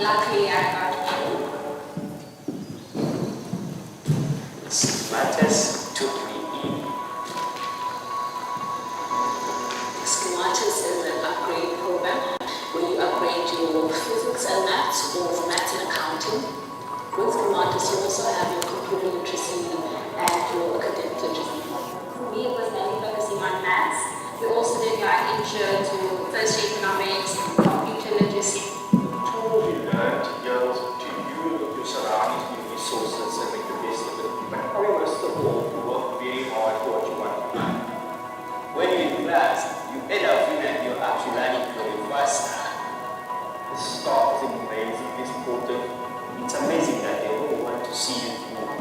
Luckily, I got in. SciMathUS took me in. SciMathUS is an upgrade program where you upgrade your physics and maths or maths and accounting. With SciMathUS, you also have your computer literacy and your academic literacy. For me, it was mainly focusing on maths. We also did our intro to first economics, computer literacy. Tools you learned, girls, to use your surroundings, your resources, and make the best of it. But probably most of all, you work very hard for what you want to learn. When you're in class, you end up feeling that you're actually learning very fast. The staff is amazing, it's important. It's amazing that they all want to see you more.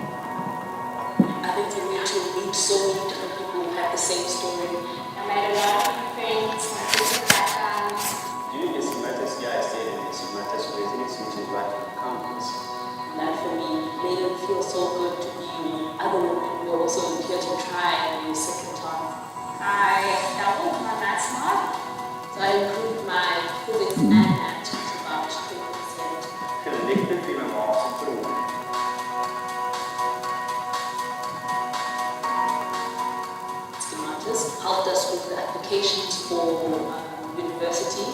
I think for me to meet so many different people who have the same story. I made a lot of friends, my different backgrounds. During the SciMathUS year, I stayed in the SciMathUS residence, which is right on campus. That for me made it feel so good to be with other people who are also here to try and do a second chance. I doubled my maths mark, so I improved my physics and maths to about 20%. Collectively, my marks improved. SciMathUS helped us with the applications for university,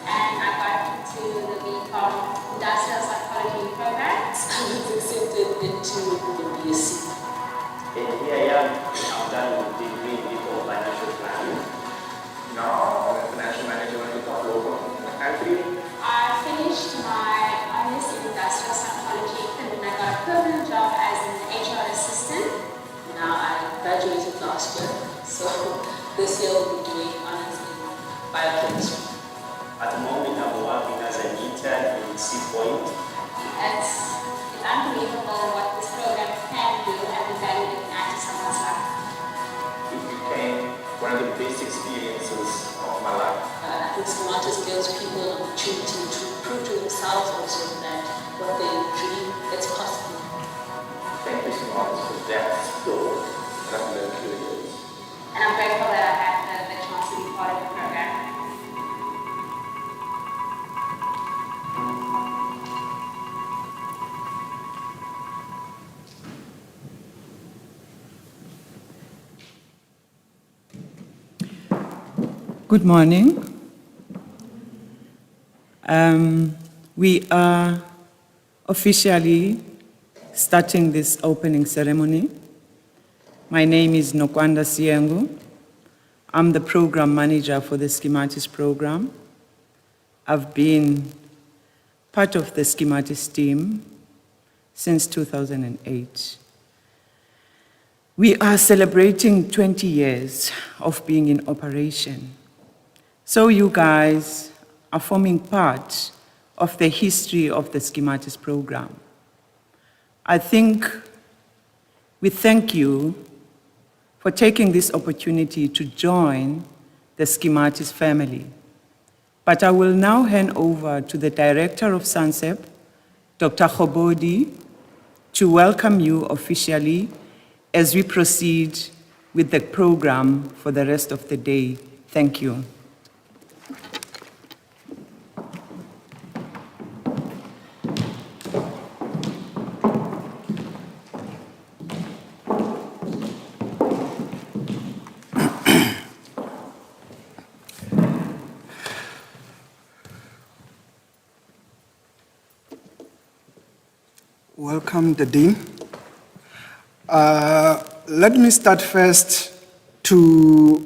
and I got into the BCom Industrial Psychology programs. I was accepted into the BSc. And here I am, I'm done with the degree in financial planning. Now, I'm a financial manager when we talk local in the country. I finished my honors in industrial psychology, and then I got a permanent job as an HR assistant. Now I graduated last year, so this year we'll be doing honors in biochemistry. At the moment, I'm working as an intern in C-Point. It's unbelievable what this program can do and the value it can add to someone's life. It became one of the best experiences of my life. I think SciMathUS gives people an opportunity to prove to themselves also that what they dream, it's possible. Thank you so much for that skill that I've learned through the years. And I'm grateful that I had the chance to be part of the program. Good morning. We are officially starting this opening ceremony. My name is Nokwanda Siengu. I'm the program manager for the SciMathUS program. I've been part of the SciMathUS team since 2008. We are celebrating 20 years of being in operation. So you guys are forming part of the history of the SciMathUS program. I think we thank you for taking this opportunity to join the SciMathUS family. But I will now hand over to the Director of SANSEP, Dr. Khobodi, to welcome you officially as we proceed with the program for the rest of the day. Thank you. Welcome, the Dean. Let me start first to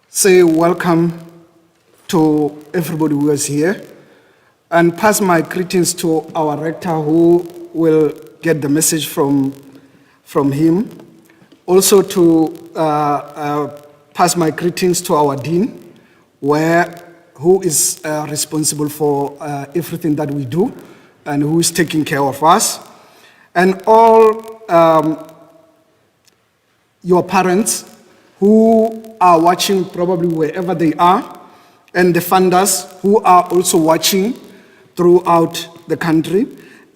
say welcome to everybody who is here and pass my greetings to our rector who will get the message from him. Also to pass my greetings to our dean, who is responsible for everything that we do and who is taking care of us. And all your parents who are watching probably wherever they are, and the funders who are also watching throughout the country,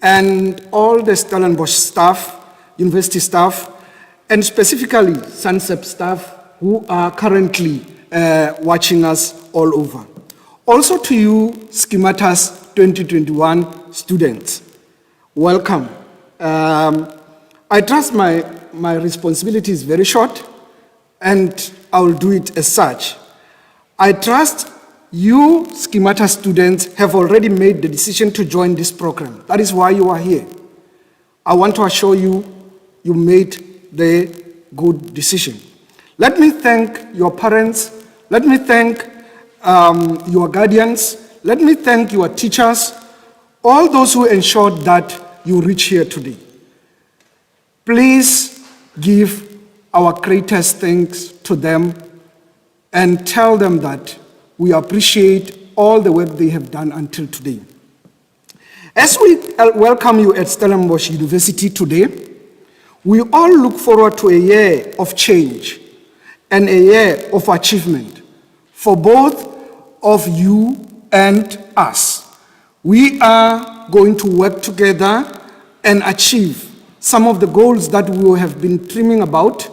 and all the Stellenbosch staff, university staff, and specifically SANSEP staff who are currently watching us all over. Also to you, SciMathUS 2021 students, welcome. I trust my responsibility is very short, and I will do it as such. I trust you, SciMathUS students, have already made the decision to join this program. That is why you are here. I want to assure you, you made the good decision. Let me thank your parents. Let me thank your guardians. Let me thank your teachers, all those who ensured that you reach here today. Please give our greatest thanks to them and tell them that we appreciate all the work they have done until today. As we welcome you at Stellenbosch University today, we all look forward to a year of change and a year of achievement for both of you and us. We are going to work together and achieve some of the goals that we have been dreaming about,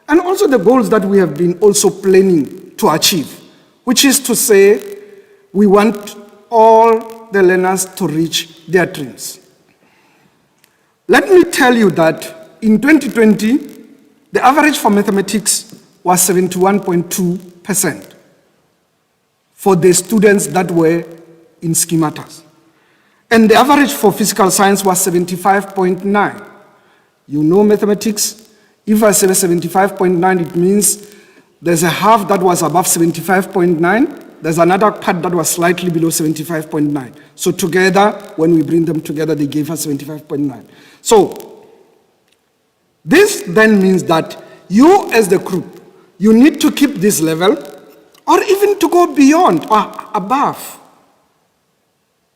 and also the goals that we have been also planning to achieve, which is to say, we want all the learners to reach their dreams. Let me tell you that in 2020, the average for mathematics was 71.2% for the students that were in SciMathUS. And the average for physical science was 75.9. You know mathematics, if I say 75.9, it means there's a half that was above 75.9, there's another part that was slightly below 75.9. So together, when we bring them together, they gave us 75.9. So this then means that you as the group, you need to keep this level or even to go beyond or above.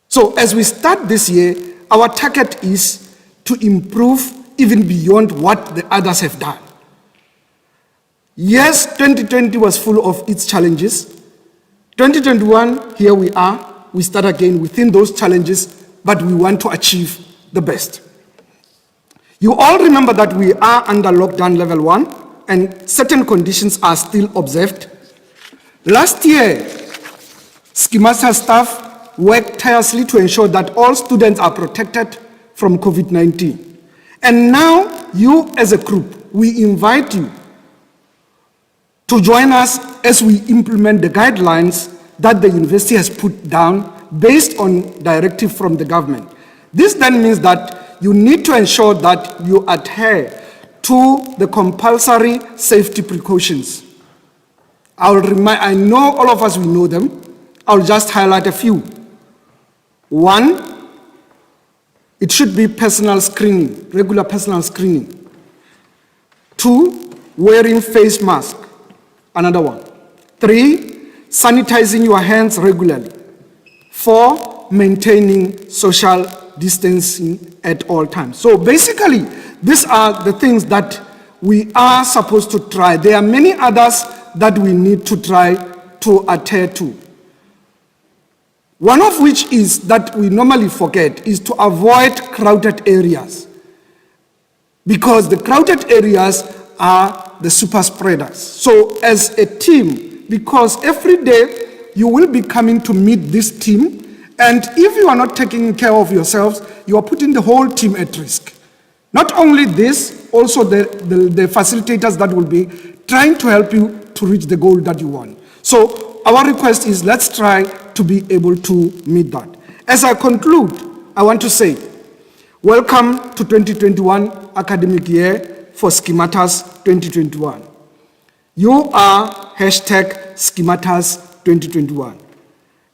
So as we start this year, our target is to improve even beyond what the others have done. Yes, 2020 was full of its challenges. 2021, here we are. We start again within those challenges, but we want to achieve the best. You all remember that we are under lockdown level 1, and certain conditions are still observed. Last year, SciMathUS staff worked tirelessly to ensure that all students are protected from COVID-19. And now, you as a group, we invite you to join us as we implement the guidelines that the university has put down based on directive from the government. This then means that you need to ensure that you adhere to the compulsory safety precautions. I know all of us, we know them. I'll just highlight a few. 1, it should be personal screening, regular personal screening. 2, wearing face mask, another one. 3, sanitizing your hands regularly. 4, maintaining social distancing at all times. So basically, these are the things that we are supposed to try. There are many others that we need to try to adhere to. One of which is that we normally forget is to avoid crowded areas, because the crowded areas are the super spreaders. So as a team, because every day you will be coming to meet this team, and if you are not taking care of yourselves, you are putting the whole team at risk. Not only this, also the facilitators that will be trying to help you to reach the goal that you want. So our request is, let's try to be able to meet that. As I conclude, I want to say, welcome to 2021 academic year for SciMathUS 2021. You are #SciMathUS 2021.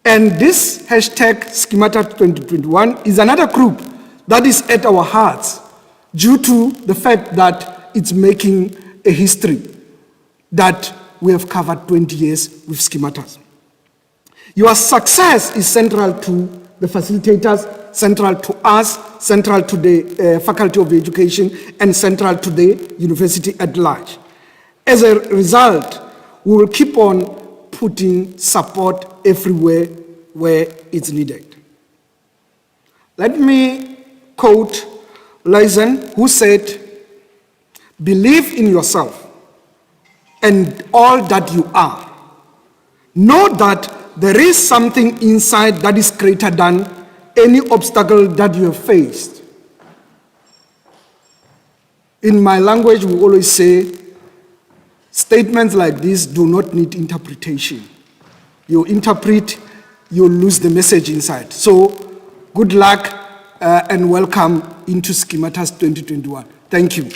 And this #SciMathUS 2021 is another group that is at our hearts due to the fact that it's making a history that we have covered 20 years with SciMathUS. Your success is central to the facilitators, central to us, central to the Faculty of Education, and central to the university at large. As a result, we will keep on putting support everywhere where it's needed. Let me quote Lysen, who said, "Believe in yourself and all that you are. Know that there is something inside that is greater than any obstacle that you have faced. In my language, we always say, statements like this do not need interpretation. You interpret, you lose the message inside. So, good luck and welcome into SciMathUS 2021. Thank you.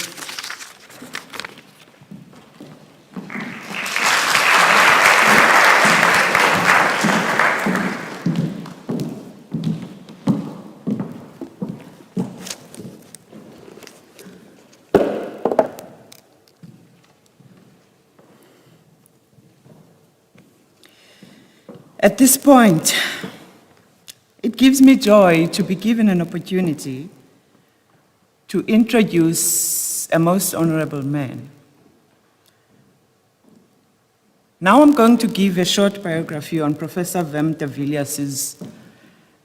At this point, it gives me joy to be given an opportunity to introduce a most honorable man. Now I'm going to give a short biography on Professor Wim de Villiers'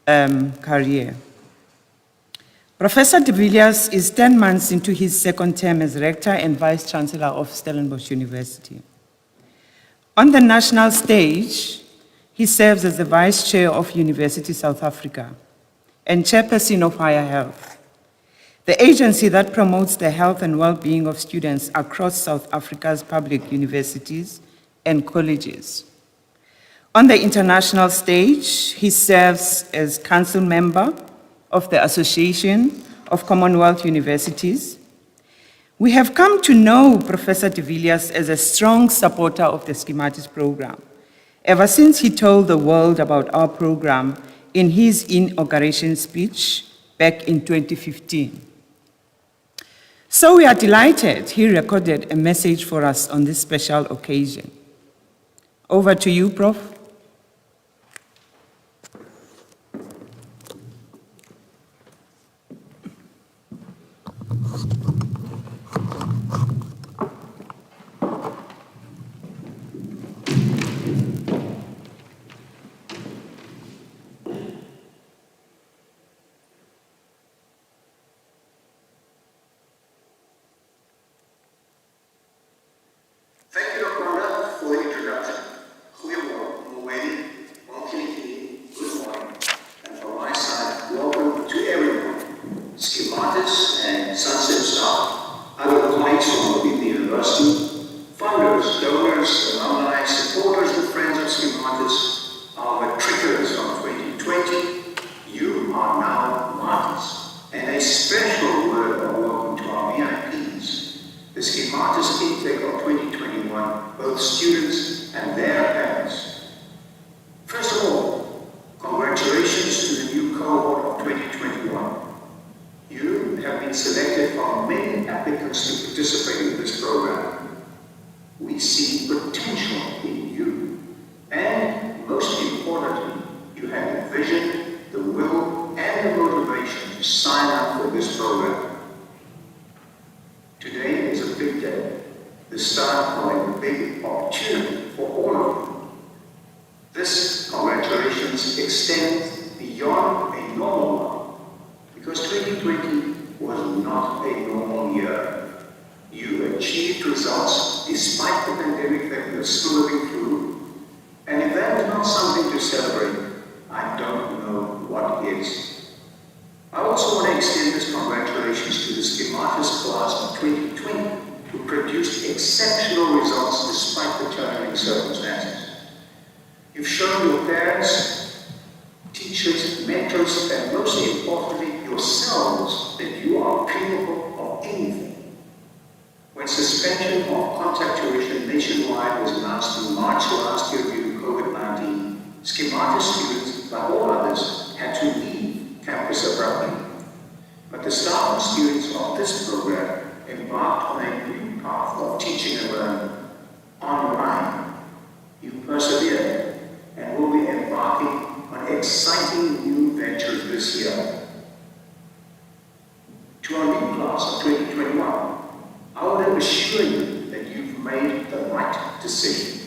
career. Professor de Villiers is 10 months into his second term as Rector and Vice Chancellor of Stellenbosch University. On the national stage, he serves as the Vice Chair of University South Africa and Chairperson of Higher Health, the agency that promotes the health and well-being of students across South Africa's public universities and colleges. On the international stage, he serves as council member of the Association of Commonwealth Universities. We have come to know Professor de Villiers as a strong supporter of the SciMathUS program, ever since he told the world about our program in his inauguration speech back in 2015. So we are delighted he recorded a message for us on this special occasion. Over to you, Prof. Thank you, Dr. for the introduction. Good morning. And from my side, welcome to everyone. SciMathUS and Sunset staff, other colleagues from within the university, funders, donors, alumni, supporters, and friends of SciMathUS, our matriculants of 2020, you are now martyrs. And a special word of welcome to our VIPs. The SciMathUS intake of 2021, both students and their parents. First of all, congratulations to the new cohort of 2021. You have been selected from many applicants to participate in this program. We see potential in you, and most importantly, you have the vision, the will, and the motivation to sign up for this program. Today is a big day, the start of a big opportunity for all of you. This congratulations extends beyond a normal one, because 2020 was not a normal year. You achieved results despite the pandemic that we are still living through, and if that is not something to celebrate, I don't know what is. I also want to extend this congratulations to the SciMathUS class of 2020 who produced exceptional results despite the challenging circumstances. You've shown your parents, teachers, mentors, and most importantly yourselves that you are capable of anything. When suspension of contact tuition nationwide was announced in March last year due to COVID-19, SciMathUS students, like all others, had to leave campus abruptly. But the staff and students of this program embarked on a new path of teaching and learning online. You persevered and will be embarking on exciting new ventures this year. To our new class of 2021, I will assure you that you've made the right decision.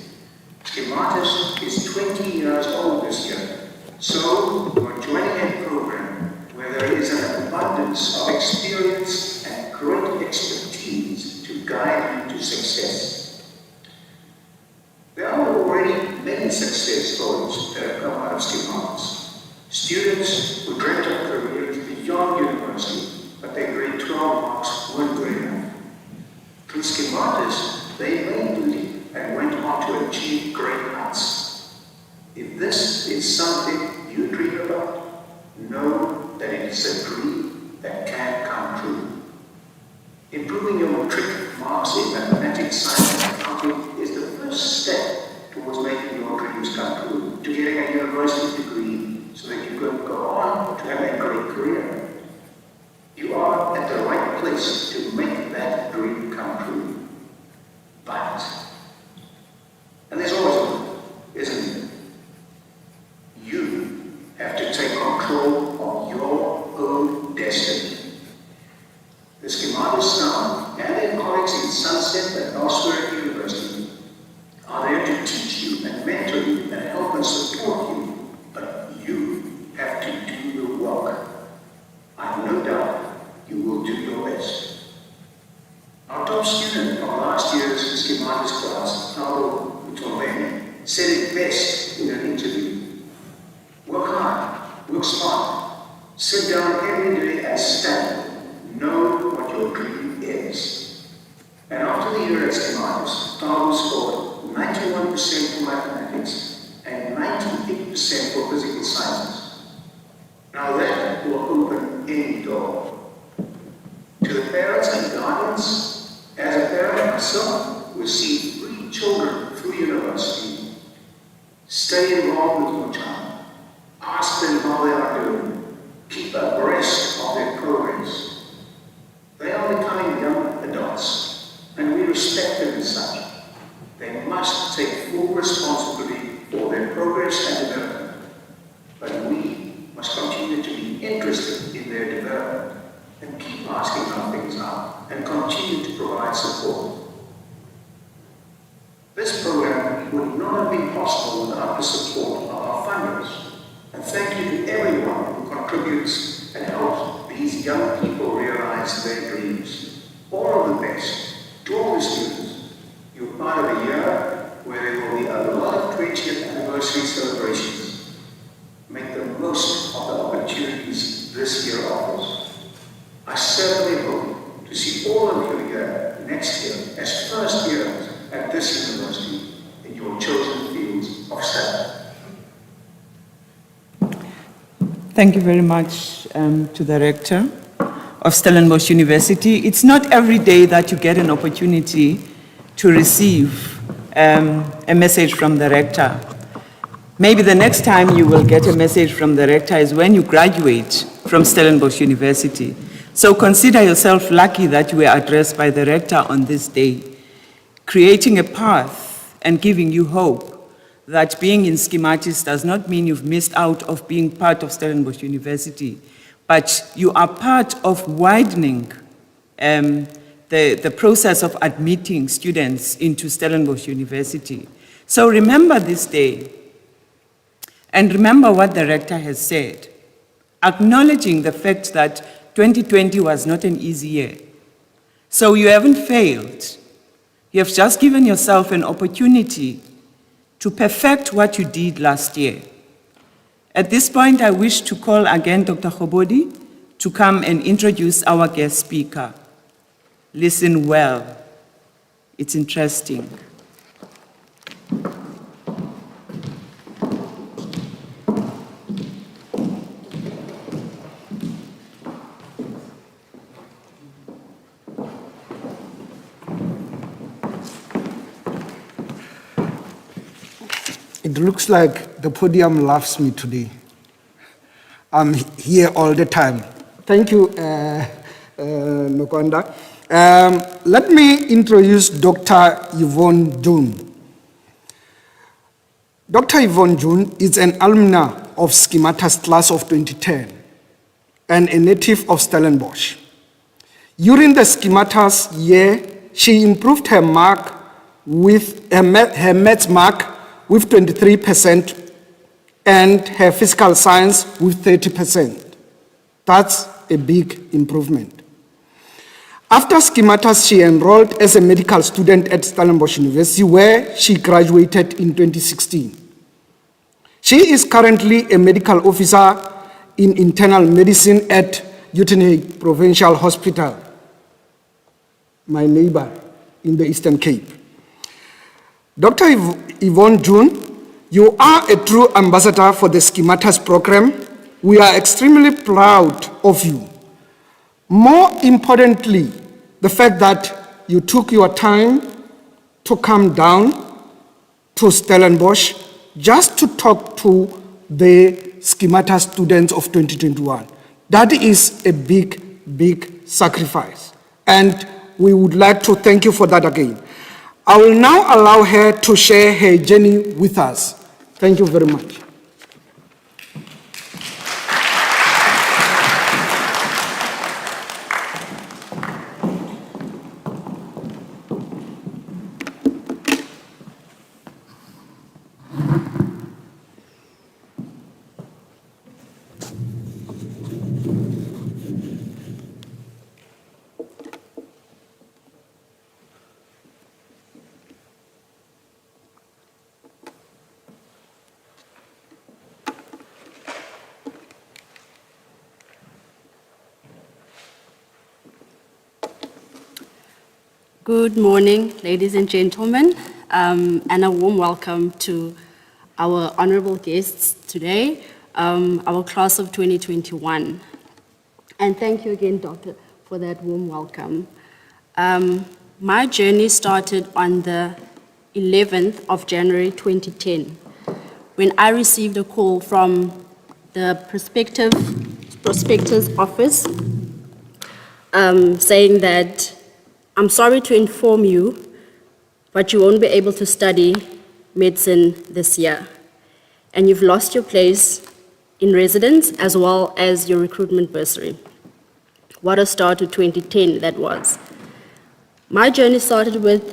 SciMathUS is 20 years old this year, so you're joining a program where there is an abundance of experience and great expertise to guide you to success. There are already many success stories that withdrawal marks weren't good enough. Through SciMathUS, they made the leap and went on to achieve great heights. If this is something you dream about, know that it is a dream that can come true. Improving your matric marks in mathematics, science, and accounting is the first step towards making your dreams come true, to getting a university degree so that you can go on to have a great career. You are at the right place to make that dream come true. But, and there's always a but, isn't there? You have to take control of your own destiny. The SciMathUS staff and their colleagues in Sunset and elsewhere at university are there to teach you and mentor you and help and support you, but you have to do the work. I have no doubt you will do your best. Our top student from last year's SciMathUS class, Taboom Tombi, said it best in an interview. Work hard, work smart, sit down every day and study. Know what your dream is. And after the year at SciMathUS, Taboom scored 91% for mathematics and 98% for physical sciences. Now that will open any door. To the parents and guardians, as a parent myself, who see 3 children through university, stay involved with your child. Ask them how they are doing. Keep abreast of their progress. They are becoming young adults, and we respect them as such. They must take full responsibility for their progress and development. But we must continue to be interested in their development and keep asking how things are and continue to provide support. This program would not have been possible without the support of our funders. And thank you to everyone who contributes and helps these young people realize their dreams. All of the best to all the students. You're part of a year where there will be a lot of 20th anniversary celebrations. Make the most of the opportunities this year offers. I certainly hope to see all of you here next year as first years at this university in your chosen fields of study. Thank you very much to the Rector of Stellenbosch University. It's not every day that you get an opportunity to receive a message from the Rector. Maybe the next time you will get a message from the Rector is when you graduate from Stellenbosch University. So consider yourself lucky that you were addressed by the Rector on this day, creating a path and giving you hope that being in SciMathUS does not mean you've missed out of being part of Stellenbosch University, but you are part of widening the process of admitting students into Stellenbosch University. So remember this day, and remember what the Rector has said, acknowledging the fact that 2020 was not an easy year. So you haven't failed. You have just given yourself an opportunity to perfect what you did last year. At this point, I wish to call again Dr. Khobodi to come and introduce our guest speaker. Listen well. It's interesting. It looks like the podium loves me today. I'm here all the time. Thank you, Nokwanda. Let me introduce Dr. Yvonne June. Dr. Yvonne June is an alumna of SciMathUS class of 2010 and a native of Stellenbosch. During the SciMathUS year, she improved her mark with her maths mark with 23% and her physical science with 30%. That's a big improvement. After SciMathUS, she enrolled as a medical student at Stellenbosch University, where she graduated in 2016. She is currently a medical officer in internal medicine at Provincial Hospital. my neighbor in the Eastern Cape. Dr. Yvonne June, you are a true ambassador for the SciMathUS program. We are extremely proud of you. More importantly, the fact that you took your time to come down to Stellenbosch just to talk to the SciMathUS students of 2021. That is a big, big sacrifice. And we would like to thank you for that again. I will now allow her to share her journey with us. Thank you very much. Good morning, ladies and gentlemen, and a warm welcome to our honorable guests today, our class of 2021. And thank you again, Doctor, for that warm welcome. My journey started on the 11th of January 2010, when I received a call from the prospector's office saying that, "I'm sorry to inform you, but you won't be able to study medicine this year. And you've lost your place in residence as well as your recruitment bursary." What a start to 2010 that was. My journey started with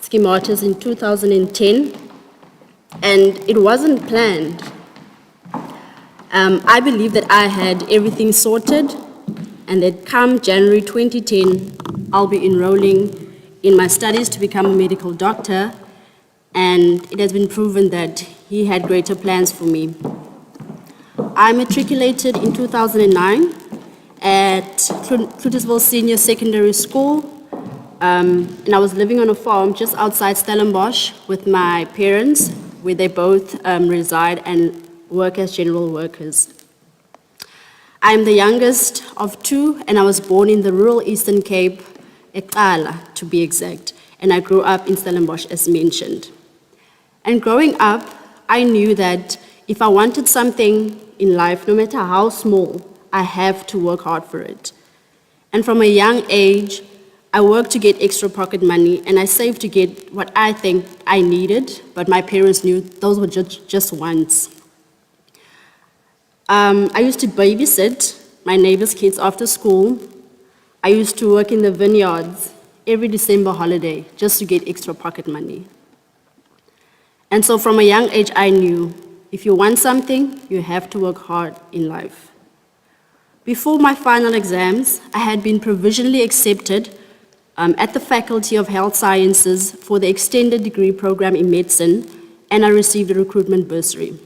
SciMathUS in 2010, and it wasn't planned. I believe that I had everything sorted, and that come January 2010, I'll be enrolling in my studies to become a medical doctor, and it has been proven that he had greater plans for me. I matriculated in 2009 at Clutisville Senior Secondary School, and I was living on a farm just outside Stellenbosch with my parents, where they both reside and work as general workers. I'm the youngest of two, and I was born in the rural Eastern Cape, Ekala, to be exact, and I grew up in Stellenbosch, as mentioned. And growing up, I knew that if I wanted something in life, no matter how small, I have to work hard for it. And from a young age, I worked to get extra pocket money, and I saved to get what I think I needed, but my parents knew those were just wants. I used to babysit my neighbors' kids after school. I used to work in the vineyards every December holiday just to get extra pocket money. And so from a young age, I knew if you want something, you have to work hard in life. Before my final exams, I had been provisionally accepted at the Faculty of Health Sciences for the extended degree program in medicine, and I received a recruitment bursary.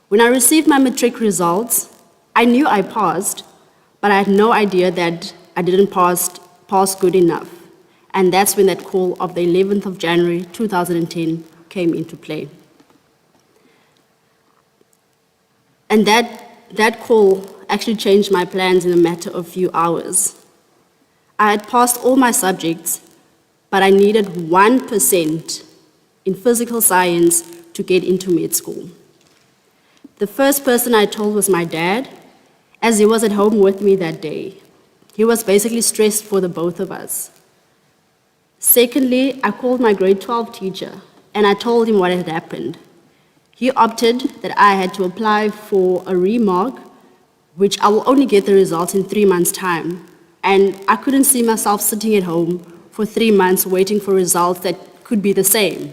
When I received my matric results, I knew I passed, but I had no idea that I didn't pass good enough. And that's when that call of the 11th of January 2010 came into play. And that call actually changed my plans in a matter of few hours. I had passed all my subjects, but I needed 1% in physical science to get into med school. The first person I told was my dad, as he was at home with me that day. He was basically stressed for the both of us. Secondly, I called my grade 12 teacher, and I told him what had happened. He opted that I had to apply for a remark, which I will only get the results in 3 months' time. And I couldn't see myself sitting at home for 3 months waiting for results that could be the same.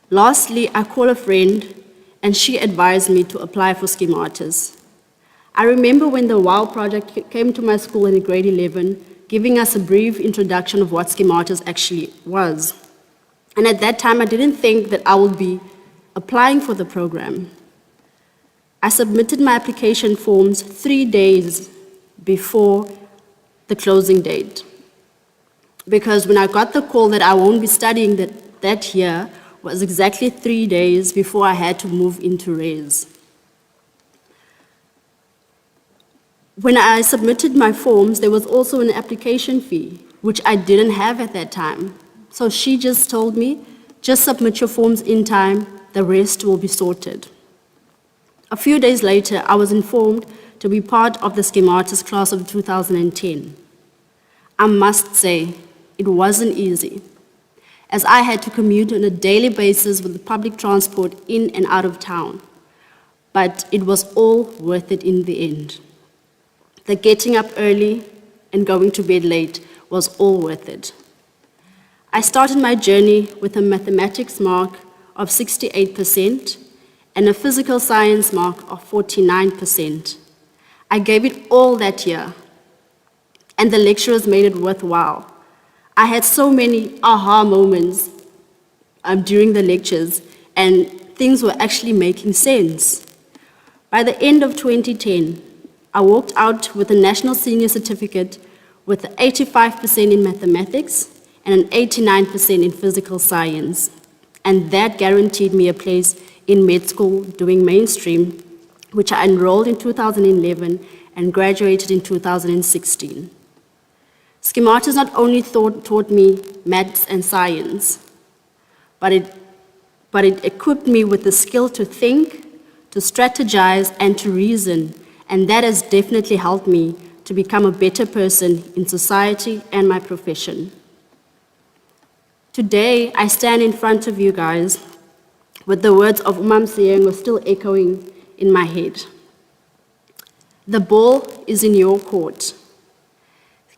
Lastly, I called a friend, and she advised me to apply for SciMathUS. I remember when the WOW project came to my school in grade 11, giving us a brief introduction of what SciMathUS actually was. And at that time, I didn't think that I would be applying for the program. I submitted my application forms 3 days before the closing date. because when I got the call that I won't be studying that year was exactly 3 days before I had to move into Res. When I submitted my forms, there was also an application fee, which I didn't have at that time. So she just told me, just submit your forms in time, the rest will be sorted. A few days later, I was informed to be part of the SciMathUS class of 2010. I must say, it wasn't easy, as I had to commute on a daily basis with the public transport in and out of town. But it was all worth it in the end. The getting up early and going to bed late was all worth it. I started my journey with a mathematics mark of 68% and a physical science mark of 49%. I gave it all that year, and the lecturers made it worthwhile. I had so many aha moments during the lectures, and things were actually making sense. By the end of 2010, I walked out with a National Senior Certificate with 85% in mathematics and an 89% in physical science. And that guaranteed me a place in med school doing mainstream, which I enrolled in 2011 and graduated in 2016. SciMathUS not only taught me maths and science, but it equipped me with the skill to think, to strategize, and to reason, and that has definitely helped me to become a better person in society and my profession. Today, I stand in front of you guys with the words of Umam Siyengo still echoing in my head. The ball is in your court.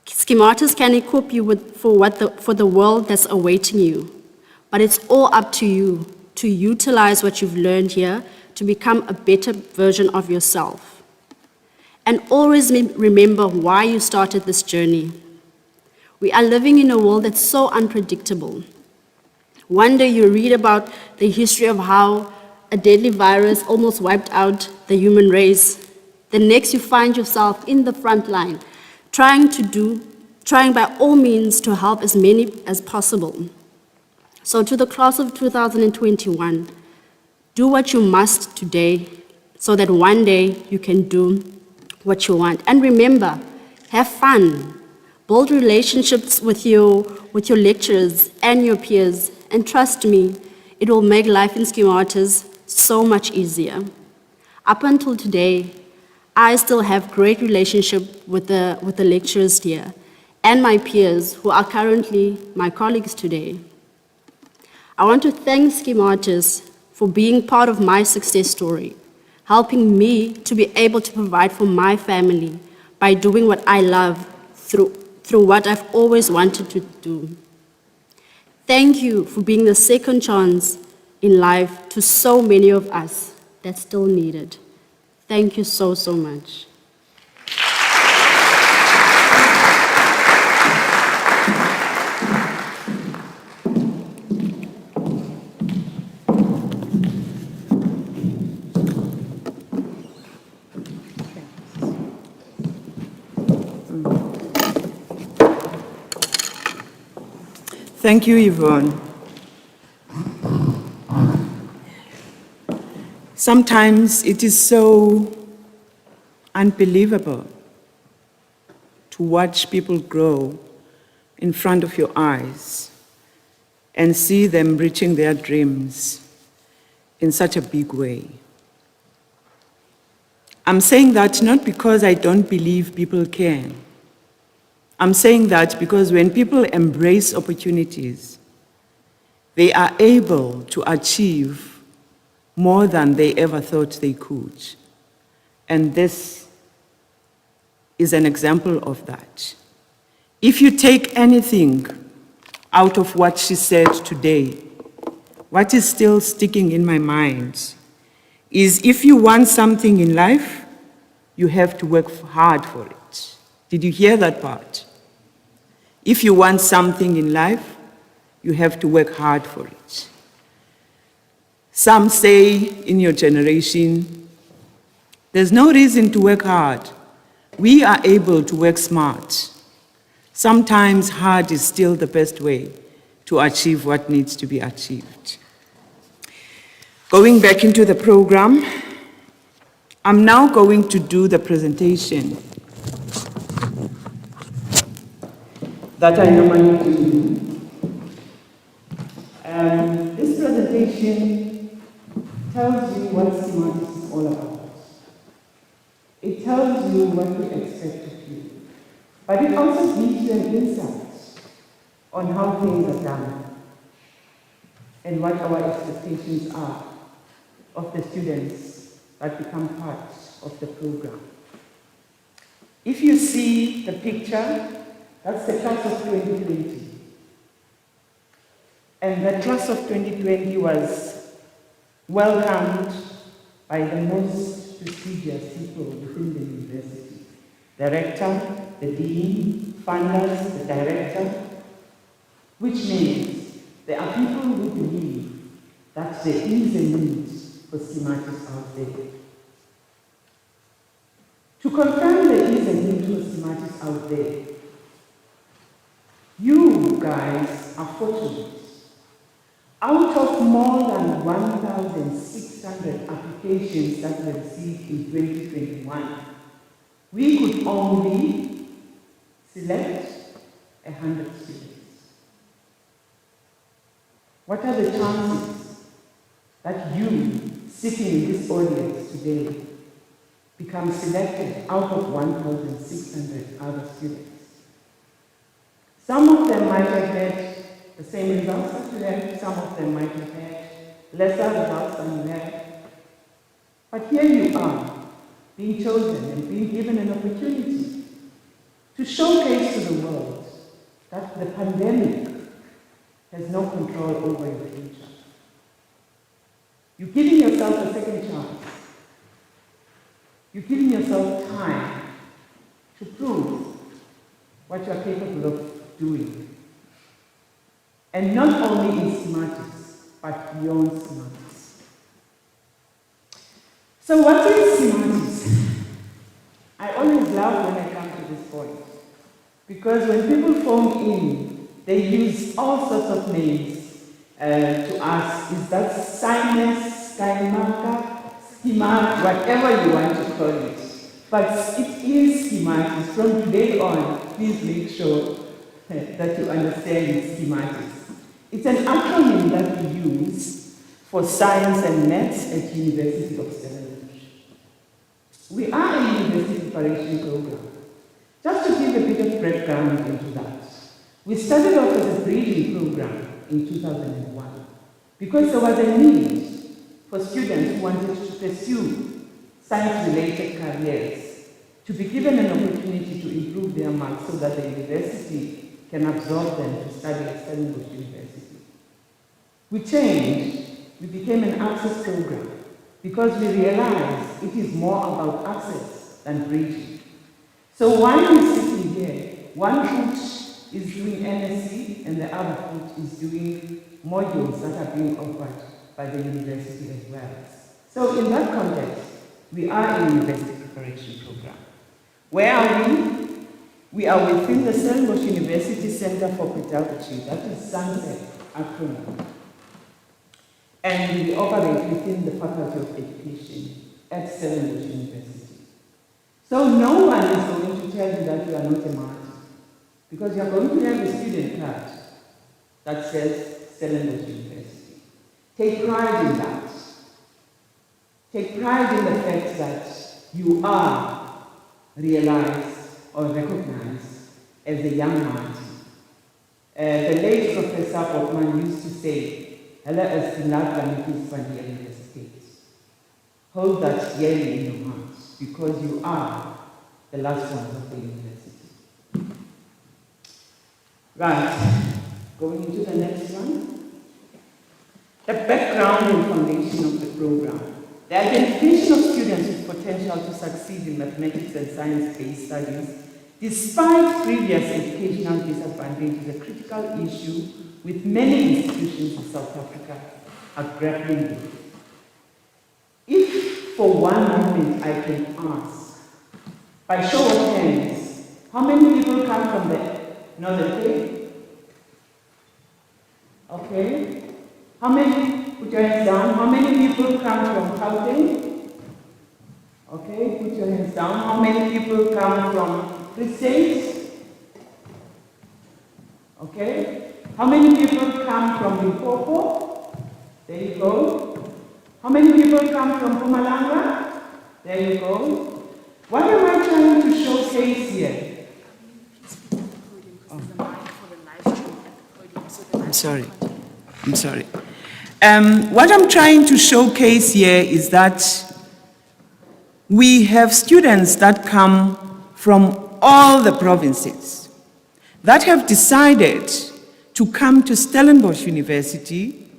SciMathUS can equip you for the world that's awaiting you, but it's all up to you to utilize what you've learned here to become a better version of yourself. And always remember why you started this journey. We are living in a world that's so unpredictable. One day you read about the history of how a deadly virus almost wiped out the human race. The next you find yourself in the front line, trying by all means to help as many as possible. So to the class of 2021, do what you must today so that one day you can do what you want. And remember, have fun. Build relationships with your lecturers and your peers, and trust me, it will make life in SciMathUS so much easier. Up until today, I still have great relationship with the lecturers here and my peers who are currently my colleagues today. I want to thank SciMathUS for being part of my success story, helping me to be able to provide for my family by doing what I love through what I've always wanted to do. Thank you for being the second chance in life to so many of us that still need it. Thank you so, so much. Thank you, Yvonne. Sometimes it is so unbelievable to watch people grow in front of your eyes and see them reaching their dreams in such a big way. I'm saying that not because I don't believe people can. I'm saying that because when people embrace opportunities, they are able to achieve more than they ever thought they could. And this is an example of that. If you take anything out of what she said today, what is still sticking in my mind is if you want something in life, you have to work hard for it. Did you hear that part? If you want something in life, you have to work hard for it. Some say in your generation, there's no reason to work hard. We are able to work smart. sometimes hard is still the best way to achieve what needs to be achieved. Going back into the program, I'm now going to do the presentation that I normally do. This presentation tells you what SciMathUS is all about. It tells you what we expect of you, but it also gives you an insight on how things are done and what our expectations are of the students that become part of the program. If you see the picture, that's the class of 2020. And the class of 2020 was welcomed by the most prestigious people within the university. The rector, the dean, funders, the director, which means there are people who believe that there is a need for SciMathUS out there. To confirm there is a need for SciMathUS out there, you guys are fortunate. Out of more than 1,600 applications that were received in 2021, we could only select 100 students. What are the chances that you, sitting in this audience today, become selected out of 1,600 other students? Some of them might have had the same results that you have, some of them might have had lesser results than you have. But here you are, being chosen and being given an opportunity to showcase to the world that the pandemic has no control over your future. You're giving yourself a second chance. You're giving yourself time to prove what you're capable of doing. And not only in SciMathUS, but beyond SciMathUS. So what is SciMathUS? I always laugh when I come to this point, because when people phone in, they use all sorts of names to ask, is that SciMathUS, SciMathUS, SciMathUS, whatever you want to call it. But it is SciMathUS. From today on, please make sure that you understand it's SciMathUS. It's an acronym that we use for science and maths at University of Stellenbosch. We are a university preparation program. Just to give a bit of background into that, we started off as a bridging program in 2001 because there was a need for students who wanted to pursue science-related careers to be given an opportunity to improve their marks so that the university can absorb them to study at Stellenbosch University. We changed. We became an access program because we realized it is more about access than bridging. So while we're sitting here, one foot is doing NSC and the other foot is doing modules that are being offered by the university as well. So in that context, we are a university preparation program. Where are we? We are within the Stellenbosch University Center for Pedagogy, that is SUNCEP acronym. And we operate within the Faculty of Education at Stellenbosch University. So no one is going to tell you that you are not a martyr, because you are going to have a student card that says Stellenbosch University. Take pride in that. Take pride in the fact that you are realized or recognized as a young martyr. The late Professor Botman used to say, "Hela is the love van die universiteit." Hold that dearly in your heart, because you are the last ones of the university. Right, going into the next one. The background and foundation of the program. The identification of students with potential to succeed in mathematics and science-based studies, despite previous educational disadvantage, is a critical issue with many institutions in South Africa are grappling with. If for one moment I can ask, by show of hands, how many people come from the Another K. Okay. How many, put your hands down, how many people come from Gauteng? Okay, put your hands down. How many people come from Free State? Okay. How many people come from Limpopo? There you go. How many people come from Mpumalanga? There you go. What am I trying to showcase here? I'm sorry. What I'm trying to showcase here is that we have students that come from all the provinces that have decided to come to Stellenbosch University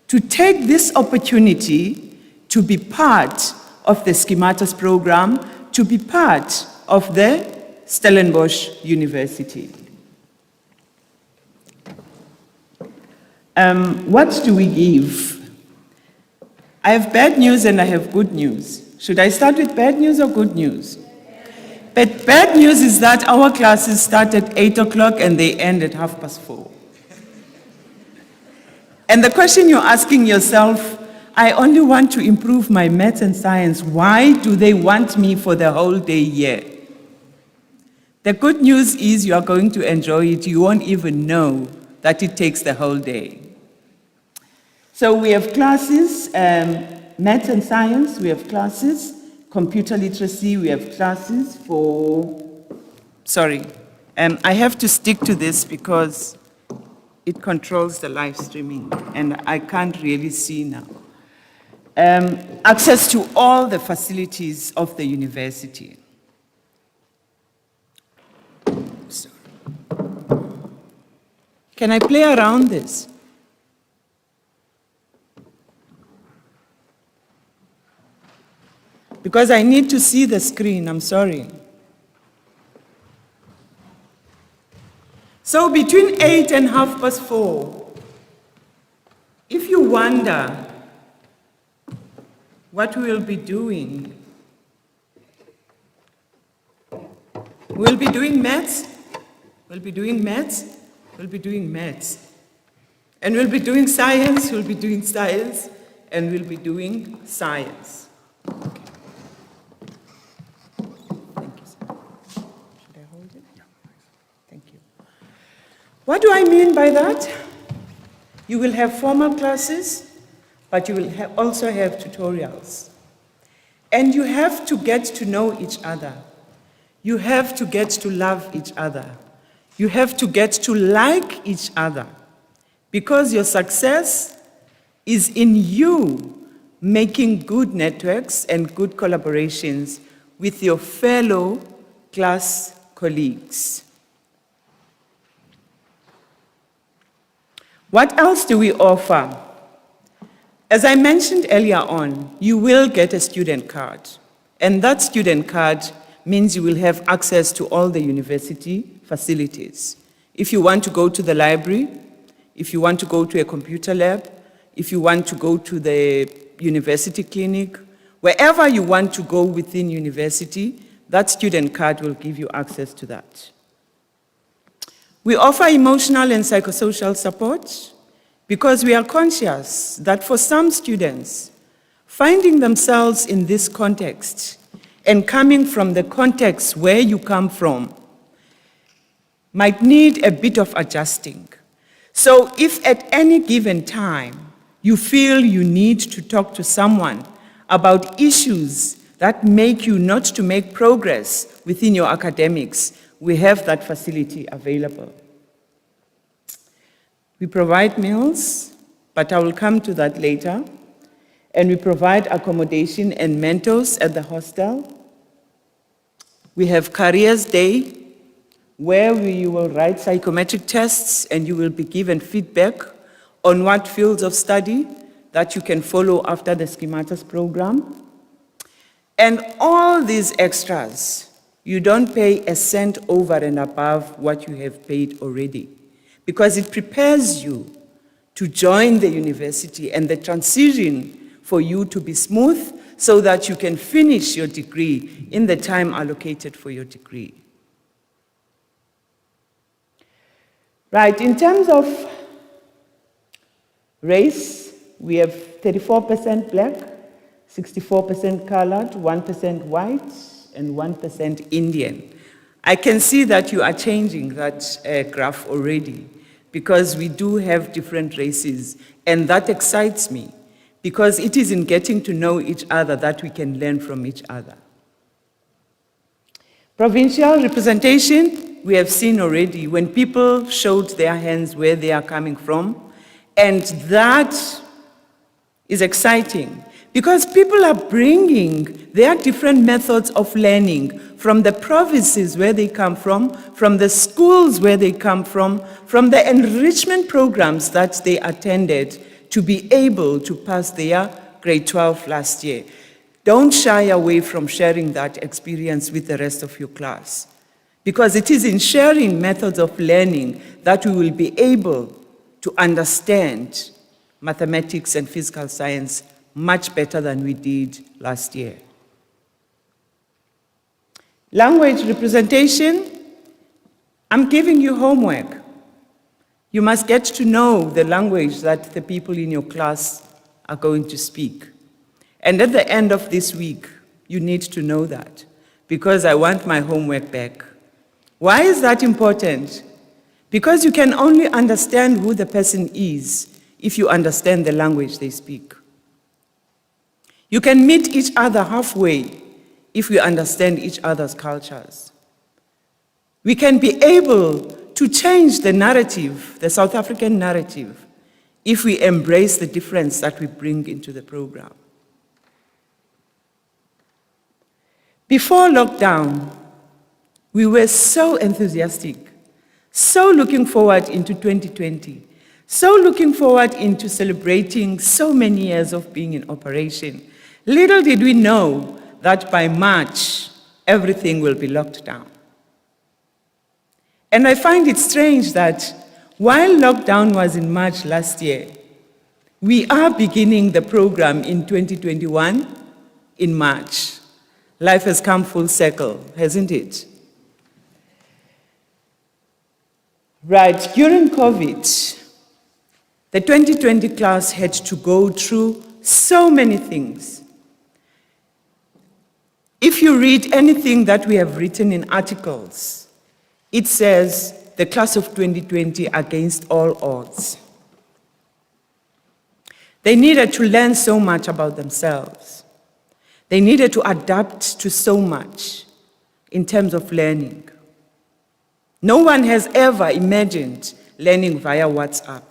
to take this opportunity to be part of the SciMathUS program, to be part of the Stellenbosch University. What do we give? I have bad news and I have good news. Should I start with bad news or good news? But bad news is that our classes start at 8 o'clock and they end at 4:30. And the question you're asking yourself, I only want to improve my maths and science. Why do they want me for the whole day here? The good news is you are going to enjoy it. You won't even know that it takes the whole day. So we have classes, maths and science, we have classes, computer literacy, we have classes for, I have to stick to this because it controls the live streaming and I can't really see now. Access to all the facilities of the university. Can I play around this? Because I need to see the screen, I'm sorry. So between 8 and 4:30, if you wonder what we will be doing, we'll be doing maths, we'll be doing maths, we'll be doing maths. And we'll be doing science, we'll be doing science, and we'll be doing science. Okay. Thank you, sir. Should I hold it? Yeah. Thank you. What do I mean by that? You will have formal classes, but you will also have tutorials. And you have to get to know each other. You have to get to love each other. You have to get to like each other. Because your success is in you making good networks and good collaborations with your fellow class colleagues. What else do we offer? As I mentioned earlier on, you will get a student card. And that student card means you will have access to all the university facilities. If you want to go to the library, if you want to go to a computer lab, if you want to go to the university clinic, wherever you want to go within university, that student card will give you access to that. We offer emotional and psychosocial support because we are conscious that for some students, finding themselves in this context and coming from the context where you come from might need a bit of adjusting. So if at any given time you feel you need to talk to someone about issues that make you not to make progress within your academics, we have that facility available. We provide meals, but I will come to that later. And we provide accommodation and mentors at the hostel. We have Careers Day, where you will write psychometric tests and you will be given feedback on what fields of study that you can follow after the SciMathUS program. And all these extras, you don't pay a cent over and above what you have paid already, because it prepares you to join the university and the transition for you to be smooth so that you can finish your degree in the time allocated for your degree. Right, in terms of race, we have 34% black, 64% colored, 1% white, and 1% Indian. I can see that you are changing that graph already, because we do have different races, and that excites me, because it is in getting to know each other that we can learn from each other. Provincial representation, we have seen already when people showed their hands where they are coming from, and that is exciting because people are bringing their different methods of learning from the provinces where they come from the schools where they come from the enrichment programs that they attended to be able to pass their grade 12 last year. Don't shy away from sharing that experience with the rest of your class, because it is in sharing methods of learning that we will be able to understand mathematics and physical science much better than we did last year. Language representation, I'm giving you homework. You must get to know the language that the people in your class are going to speak. And at the end of this week, you need to know that, because I want my homework back. Why is that important? Because you can only understand who the person is if you understand the language they speak. You can meet each other halfway if we understand each other's cultures. We can be able to change the narrative, the South African narrative, if we embrace the difference that we bring into the program. Before lockdown, we were so enthusiastic, so looking forward into 2020, so looking forward into celebrating so many years of being in operation. Little did we know that by March, everything will be locked down. And I find it strange that while lockdown was in March last year, we are beginning the program in 2021 in March. Life has come full circle, hasn't it? Right, during COVID, the 2020 class had to go through so many things. If you read anything that we have written in articles, it says the class of 2020 against all odds. They needed to learn so much about themselves. They needed to adapt to so much in terms of learning. No one has ever imagined learning via WhatsApp.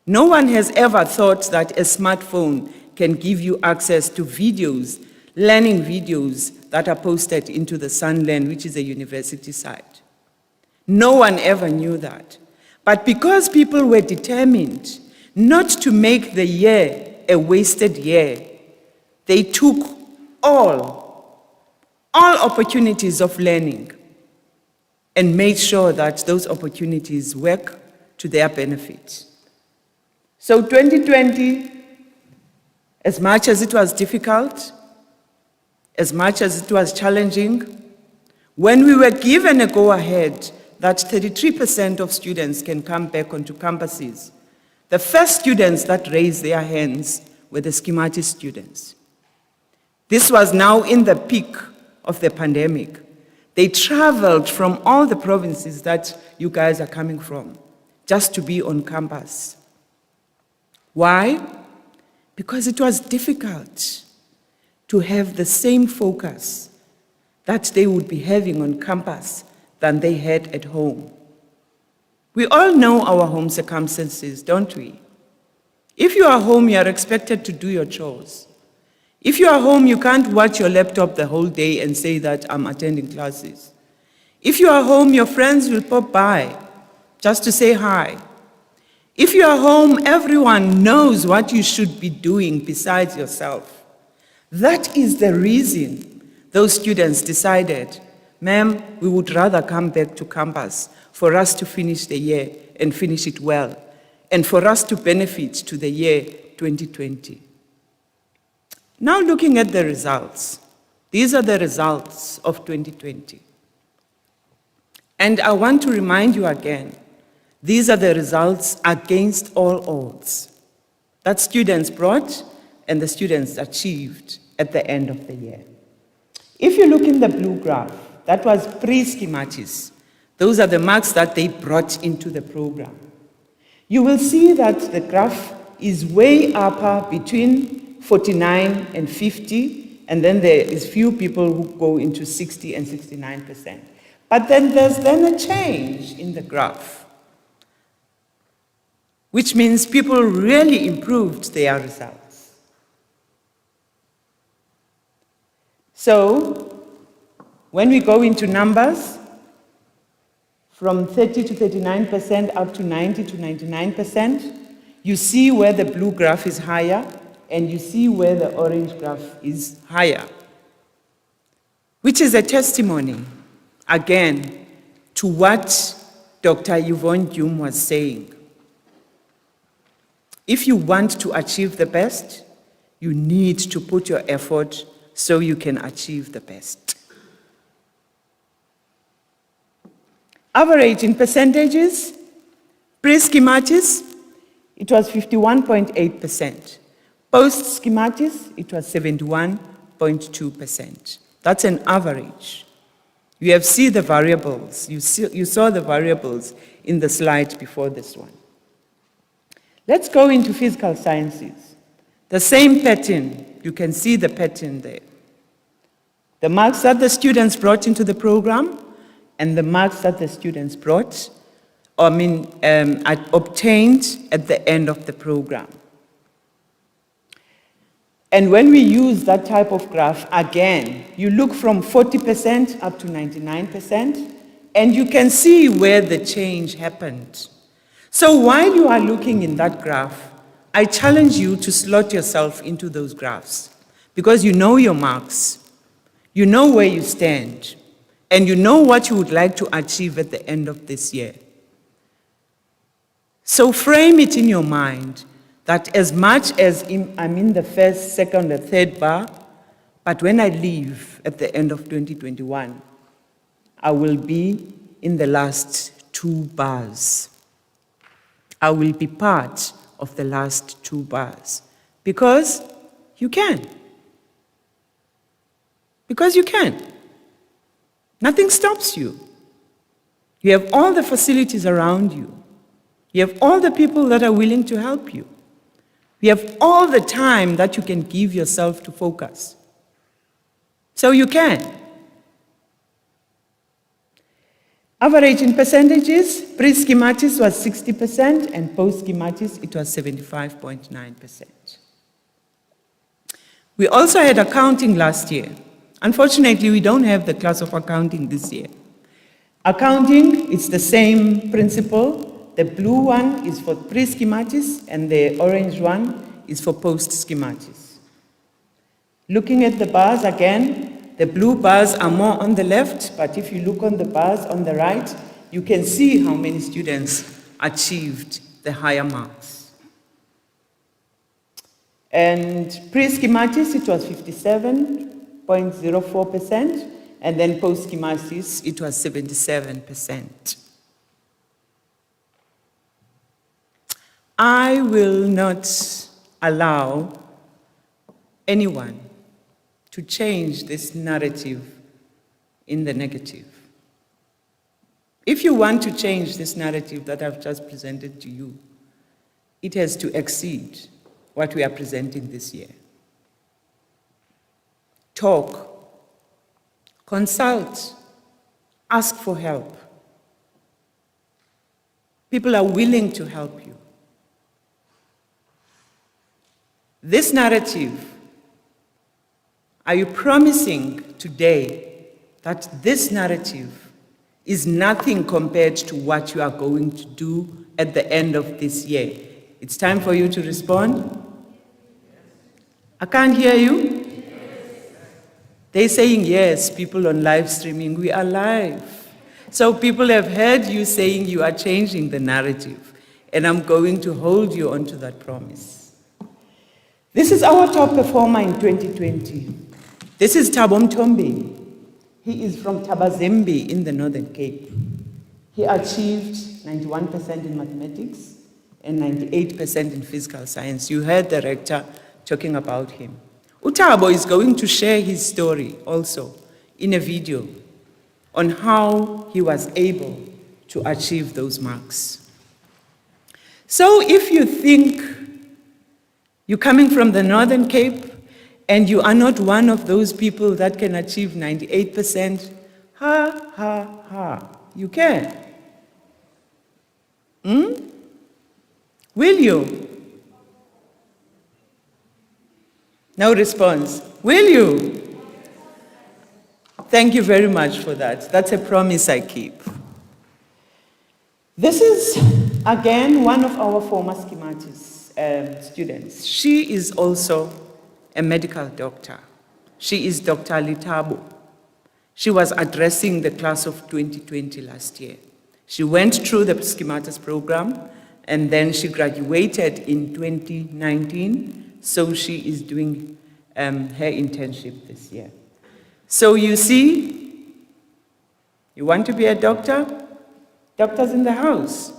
No one has ever thought that a smartphone can give you access to videos, learning videos that are posted into the Sunlearn, which is a university site. No one ever knew that. But because people were determined not to make the year a wasted year, they took all opportunities of learning and made sure that those opportunities work to their benefit. So 2020, as much as it was difficult, as much as it was challenging, when we were given a go-ahead that 33% of students can come back onto campuses, the first students that raised their hands were the SciMathUS students. This was now in the peak of the pandemic. They traveled from all the provinces that you guys are coming from just to be on campus. Why? Because it was difficult to have the same focus that they would be having on campus than they had at home. We all know our home circumstances, don't we? If you are home, you are expected to do your chores. If you are home, you can't watch your laptop the whole day and say that I'm attending classes. If you are home, your friends will pop by just to say hi. If you are home, everyone knows what you should be doing besides yourself. That is the reason those students decided, ma'am, we would rather come back to campus for us to finish the year and finish it well, and for us to benefit to the year 2020. Now looking at the results, these are the results of 2020. And I want to remind you again These are the results against all odds that students brought and the students achieved at the end of the year. If you look in the blue graph, that was pre-schematics. Those are the marks that they brought into the program. You will see that the graph is way upper between 49 and 50, and then there is few people who go into 60 and 69%. But then there's a change in the graph, which means people really improved their results. So, when we go into numbers, from 30 to 39% up to 90 to 99%, you see where the blue graph is higher, and you see where the orange graph is higher, which is a testimony, again, to what Dr. Yvonne Hume was saying. If you want to achieve the best, you need to put your effort so you can achieve the best. Average in percentages, pre-schematics, it was 51.8%. Post-schematics, it was 71.2%. That's an average. You have seen the variables. You saw the variables in the slide before this one. Let's go into physical sciences. The same pattern, you can see the pattern there. The marks that the students brought into the program and the marks that the students brought, obtained at the end of the program. And when we use that type of graph, again, you look from 40% up to 99%, and you can see where the change happened. So while you are looking in that graph, I challenge you to slot yourself into those graphs, because you know your marks, you know where you stand, and you know what you would like to achieve at the end of this year. So frame it in your mind that as much as I'm in the first, second, or third bar, but when I leave at the end of 2021, I will be in the last 2 bars. I will be part of the last 2 bars. Because you can. Because you can. Nothing stops you. You have all the facilities around you. You have all the people that are willing to help you. You have all the time that you can give yourself to focus. So you can. Average in percentages, pre-schematics was 60% and post-schematics it was 75.9%. We also had accounting last year. Unfortunately, we don't have the class of accounting this year. Accounting, it's the same principle. The blue one is for pre-schematics and the orange one is for post-schematics. Looking at the bars again, the blue bars are more on the left, but if you look on the bars on the right, you can see how many students achieved the higher marks. And pre-schematics, it was 57.04%, and then post-schematics, it was 77%. I will not allow anyone to change this narrative in the negative. If you want to change this narrative that I've just presented to you, it has to exceed what we are presenting this year. Talk, consult, ask for help. People are willing to help you. This narrative, are you promising today that this narrative is nothing compared to what you are going to do at the end of this year? It's time for you to respond. I can't hear you. They're saying yes, people on live streaming, we are live. So people have heard you saying you are changing the narrative, and I'm going to hold you onto that promise. This is our top performer in 2020. This is Taboom Tombi. He is from Tabazembe in the Northern Cape. He achieved 91% in mathematics and 98% in physical science. You heard the rector talking about him. Utabo is going to share his story also in a video on how he was able to achieve those marks. So if you think you're coming from the Northern Cape and you are not one of those people that can achieve 98%, ha, ha, ha, you can. Will you? No response. Will you? Thank you very much for that. That's a promise I keep. This is, again, one of our former SciMathUS students. She is also a medical doctor. She is Dr. Litabo. She was addressing the class of 2020 last year. She went through the SciMathUS program, and then she graduated in 2019, so she is doing her internship this year. So you see, you want to be a doctor? Doctors in the house.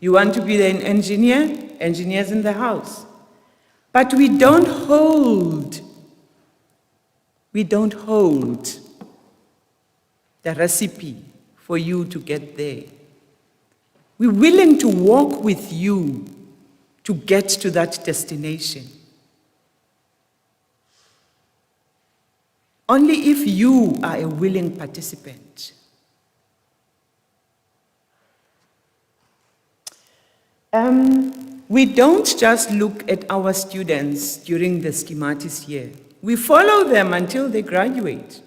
You want to be an engineer? Engineers in the house. But we don't hold the recipe for you to get there. We're willing to walk with you to get to that destination. Only if you are a willing participant. We don't just look at our students during the SciMathUS year. We follow them until they graduate.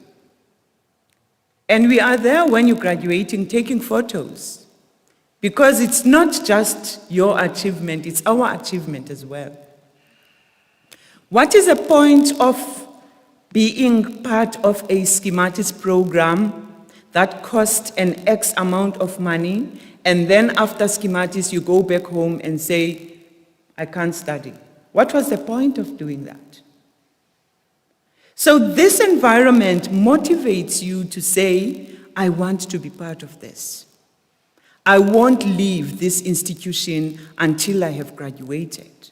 And we are there when you're graduating, taking photos. Because it's not just your achievement, it's our achievement as well. What is the point of being part of a SciMathUS program that costs an X amount of money, and then after SciMathUS you go back home and say, I can't study? What was the point of doing that? So this environment motivates you to say, I want to be part of this. I won't leave this institution until I have graduated.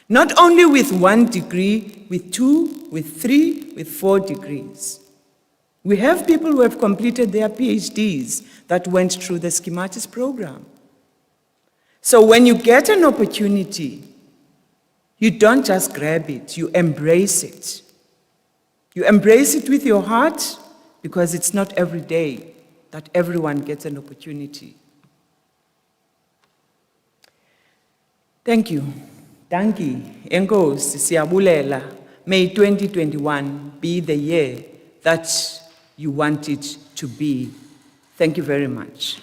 Not only with 1 degree, with 2, with 3, with 4 degrees. We have people who have completed their PhDs that went through the SciMathUS program. So when you get an opportunity, you don't just grab it, you embrace it. You embrace it with your heart, because it's not every day that everyone gets an opportunity. Thank you. Danki, Enkosi, siyabulela. May 2021 be the year that you want it to be. Thank you very much.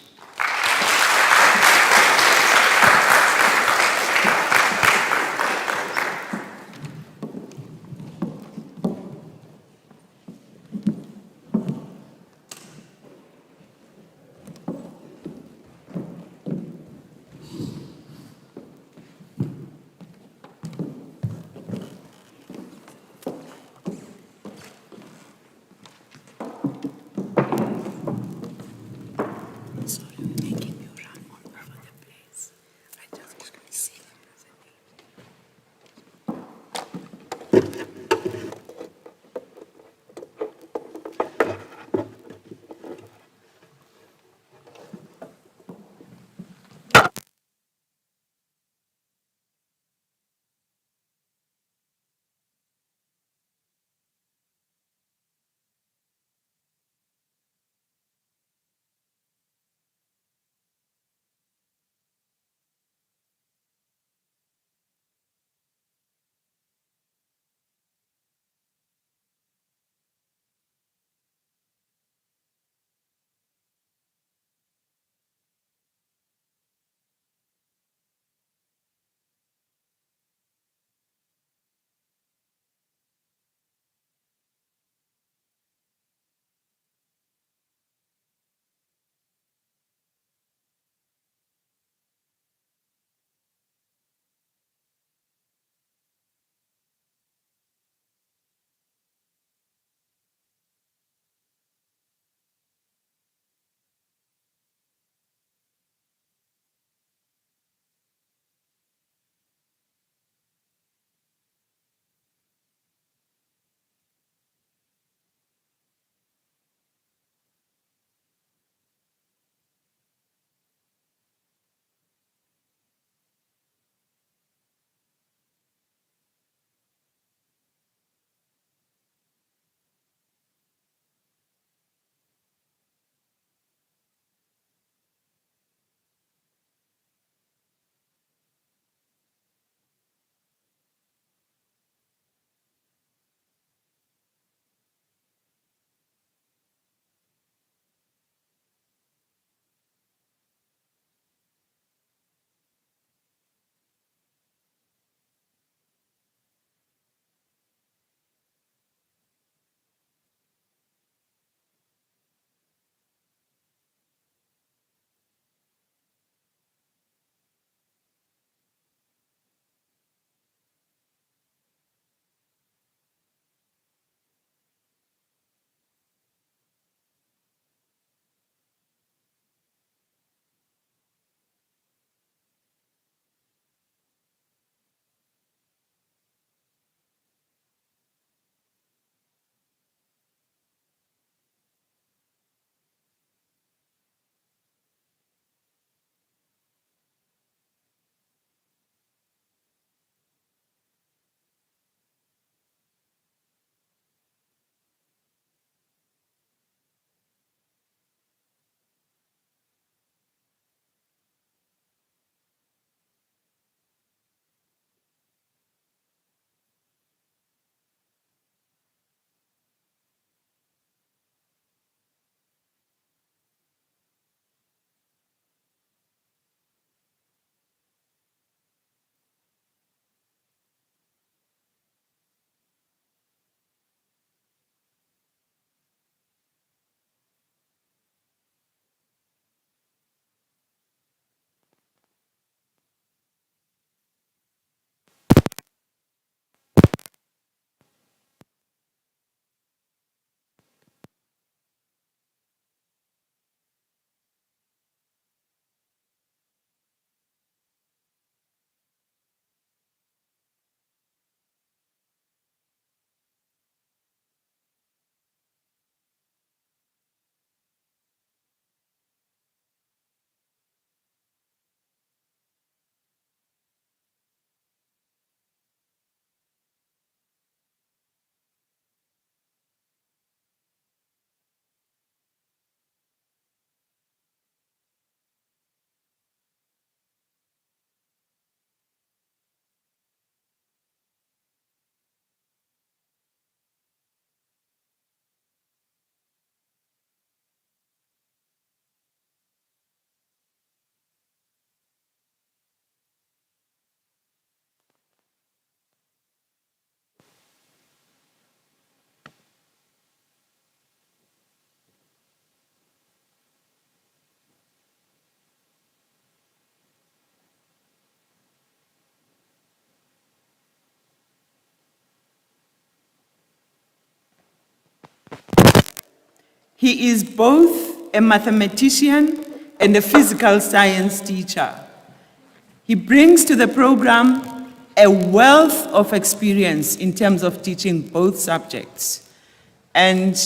He is both a mathematician and a physical science teacher. He brings to the program a wealth of experience in terms of teaching both subjects. And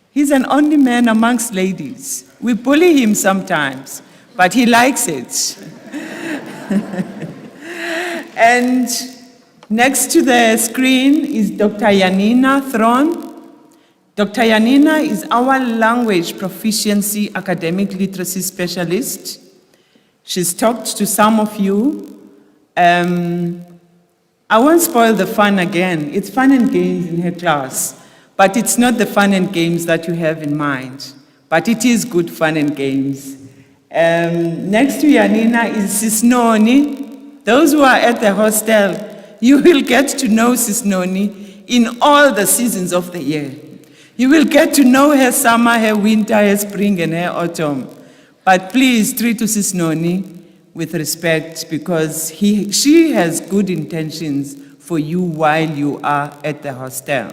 he's an only man amongst ladies. We bully him sometimes, but he likes it. And next to the screen is Dr. Yanina Thron. Dr. Yanina is our language proficiency academic literacy specialist. She's talked to some of you. I won't spoil the fun again. It's fun and games in her class, but it's not the fun and games that you have in mind, but it is good fun and games. Next to Yanina is Sisnoni. Those who are at the hostel, you will get to know Sisnoni in all the seasons of the year. You will get to know her summer, her winter, her spring, and her autumn. But please treat Sisnoni with respect, because she has good intentions for you while you are at the hostel.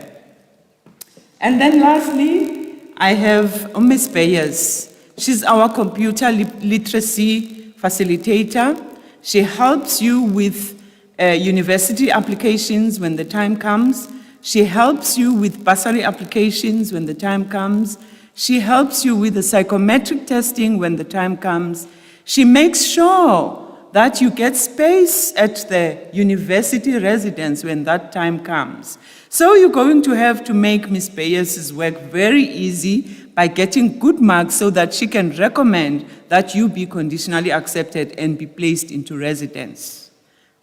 And then lastly, I have Miss Bayers. She's our computer literacy facilitator. She helps you with university applications when the time comes. She helps you with bursary applications when the time comes. She helps you with the psychometric testing when the time comes. She makes sure that you get space at the university residence when that time comes. So you're going to have to make Ms. Bayes' work very easy by getting good marks so that she can recommend that you be conditionally accepted and be placed into residence.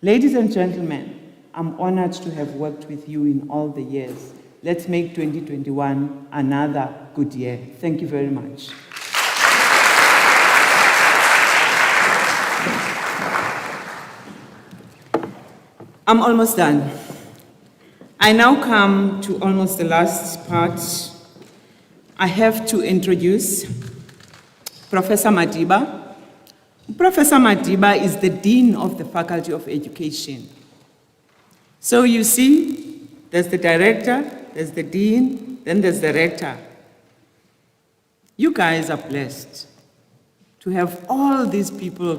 Ladies and gentlemen, I'm honored to have worked with you in all the years. Let's make 2021 another good year. Thank you very much. I'm almost done. I now come to almost the last part. I have to introduce Professor Madiba. Professor Madiba is the Dean of the Faculty of Education. So you see, there's the director, there's the dean, then there's the rector. You guys are blessed to have all these people